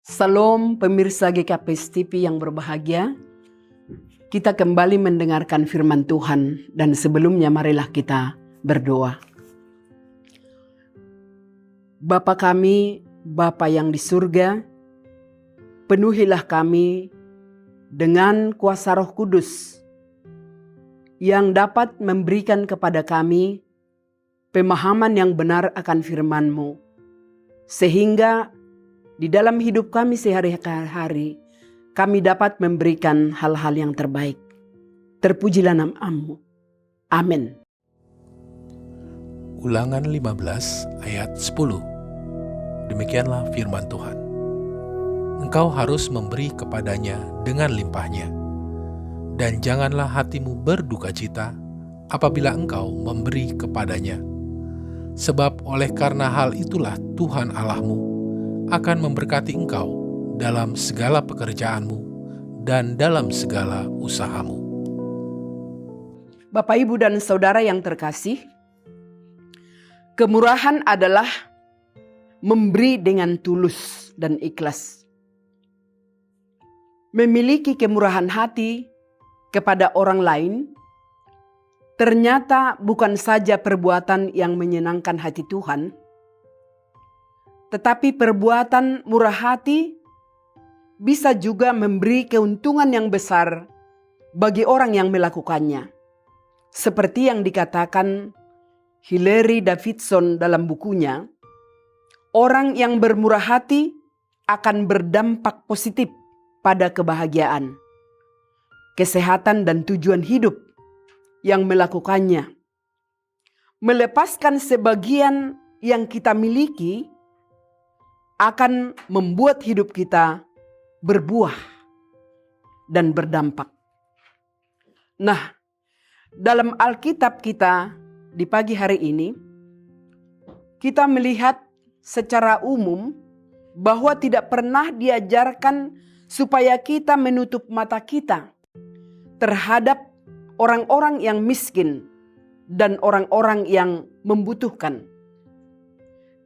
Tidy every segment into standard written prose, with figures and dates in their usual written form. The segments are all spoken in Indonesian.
Salam pemirsa GKPS TV yang berbahagia. Kita kembali mendengarkan firman Tuhan dan sebelumnya marilah kita berdoa. Bapa kami, Bapa yang di surga, penuhilah kami dengan kuasa Roh Kudus yang dapat memberikan kepada kami pemahaman yang benar akan firman-Mu, sehingga di dalam hidup kami sehari-hari, kami dapat memberikan hal-hal yang terbaik. Terpujilah nama-Mu. Amin. Ulangan 15 ayat 10. Demikianlah firman Tuhan. Engkau harus memberi kepadanya dengan limpahnya, dan janganlah hatimu berduka cita apabila engkau memberi kepadanya. Sebab oleh karena hal itulah Tuhan Allahmu akan memberkati engkau dalam segala pekerjaanmu dan dalam segala usahamu. Bapak, Ibu, dan Saudara yang terkasih, kemurahan adalah memberi dengan tulus dan ikhlas. Memiliki kemurahan hati kepada orang lain ternyata bukan saja perbuatan yang menyenangkan hati Tuhan, tetapi perbuatan murah hati bisa juga memberi keuntungan yang besar bagi orang yang melakukannya. Seperti yang dikatakan Hilary Davidson dalam bukunya, orang yang bermurah hati akan berdampak positif pada kebahagiaan, kesehatan, dan tujuan hidup yang melakukannya. Melepaskan sebagian yang kita miliki akan membuat hidup kita berbuah dan berdampak. Nah, dalam Alkitab kita di pagi hari ini, kita melihat secara umum bahwa tidak pernah diajarkan supaya kita menutup mata kita terhadap orang-orang yang miskin dan orang-orang yang membutuhkan.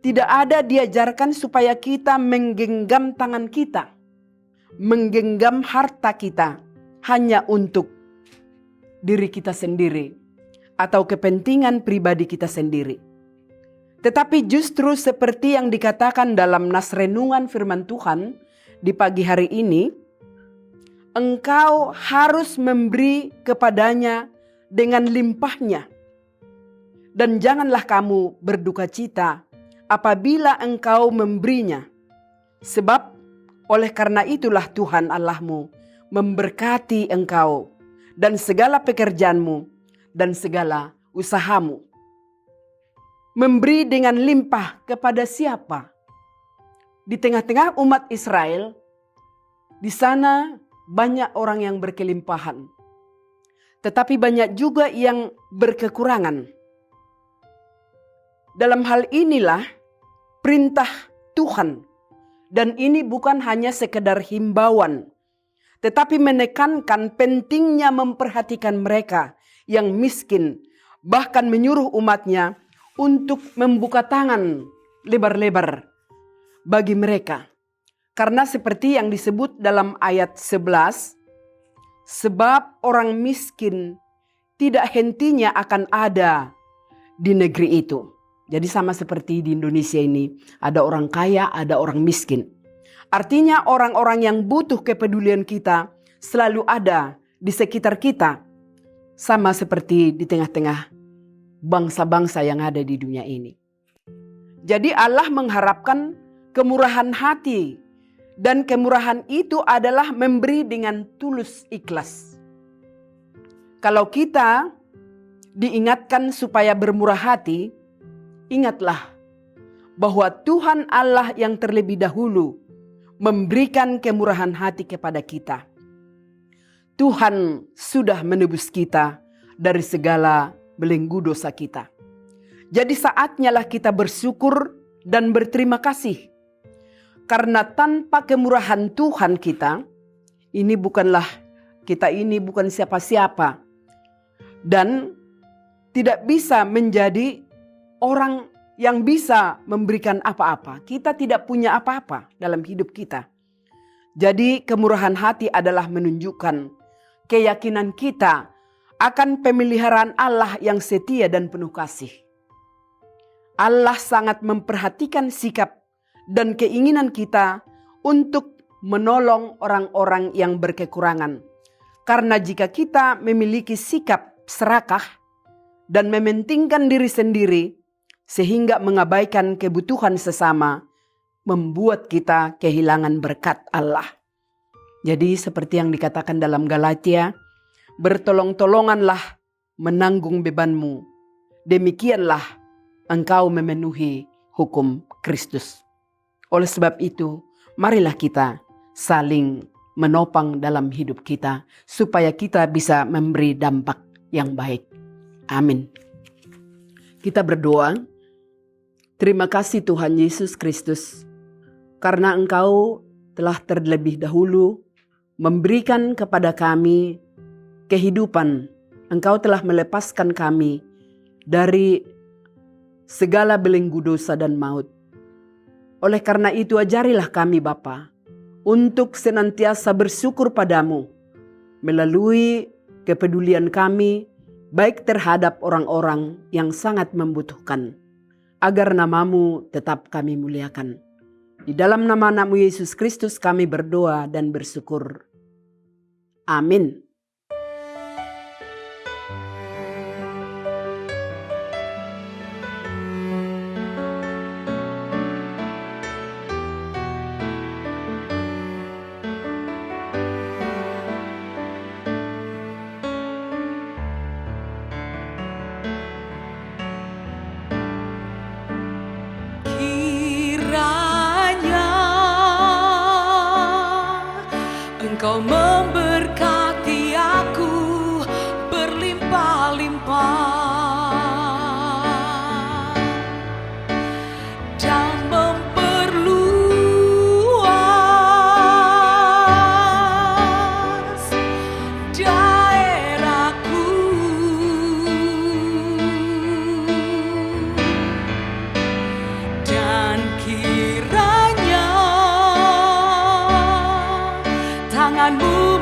Tidak ada diajarkan supaya kita menggenggam tangan kita, menggenggam harta kita hanya untuk diri kita sendiri atau kepentingan pribadi kita sendiri. Tetapi justru seperti yang dikatakan dalam nas renungan firman Tuhan di pagi hari ini, engkau harus memberi kepadanya dengan limpahnya. Dan janganlah kamu berduka cita apabila engkau memberinya. Sebab oleh karena itulah Tuhan Allahmu memberkati engkau dan segala pekerjaanmu dan segala usahamu. Memberi dengan limpah kepada siapa? Di tengah-tengah umat Israel, di sana banyak orang yang berkelimpahan. Tetapi banyak juga yang berkekurangan. Dalam hal inilah perintah Tuhan, dan ini bukan hanya sekedar himbauan, tetapi menekankan pentingnya memperhatikan mereka yang miskin, bahkan menyuruh umatnya untuk membuka tangan lebar-lebar bagi mereka. Karena seperti yang disebut dalam ayat 11, sebab orang miskin tidak hentinya akan ada di negeri itu. Jadi sama seperti di Indonesia ini, ada orang kaya, ada orang miskin. Artinya orang-orang yang butuh kepedulian kita selalu ada di sekitar kita. Sama seperti di tengah-tengah bangsa-bangsa yang ada di dunia ini. Jadi Allah mengharapkan kemurahan hati, dan kemurahan itu adalah memberi dengan tulus ikhlas. Kalau kita diingatkan supaya bermurah hati, ingatlah bahwa Tuhan Allah yang terlebih dahulu memberikan kemurahan hati kepada kita. Tuhan sudah menebus kita dari segala belenggu dosa kita. Jadi saatnya lah kita bersyukur dan berterima kasih. Karena tanpa kemurahan Tuhan kita ini bukan siapa-siapa. Dan tidak bisa menjadi orang yang bisa memberikan apa-apa. Kita tidak punya apa-apa dalam hidup kita. Jadi kemurahan hati adalah menunjukkan keyakinan kita akan pemeliharaan Allah yang setia dan penuh kasih. Allah sangat memperhatikan sikap dan keinginan kita untuk menolong orang-orang yang berkekurangan. Karena jika kita memiliki sikap serakah dan mementingkan diri sendiri sehingga mengabaikan kebutuhan sesama, membuat kita kehilangan berkat Allah. Jadi seperti yang dikatakan dalam Galatia, bertolong-tolonganlah menanggung bebanmu. Demikianlah engkau memenuhi hukum Kristus. Oleh sebab itu, marilah kita saling menopang dalam hidup kita supaya kita bisa memberi dampak yang baik. Amin. Kita berdoa. Terima kasih Tuhan Yesus Kristus, karena Engkau telah terlebih dahulu memberikan kepada kami kehidupan. Engkau telah melepaskan kami dari segala belenggu dosa dan maut. Oleh karena itu ajarilah kami Bapa untuk senantiasa bersyukur padamu melalui kepedulian kami baik terhadap orang-orang yang sangat membutuhkan, agar namamu tetap kami muliakan. Di dalam nama-Mu Yesus Kristus kami berdoa dan bersyukur. Amin. Engkau memberkati aku berlimpah-limpah dan memperluas daerahku, dan kiranya tanganmu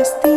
setia.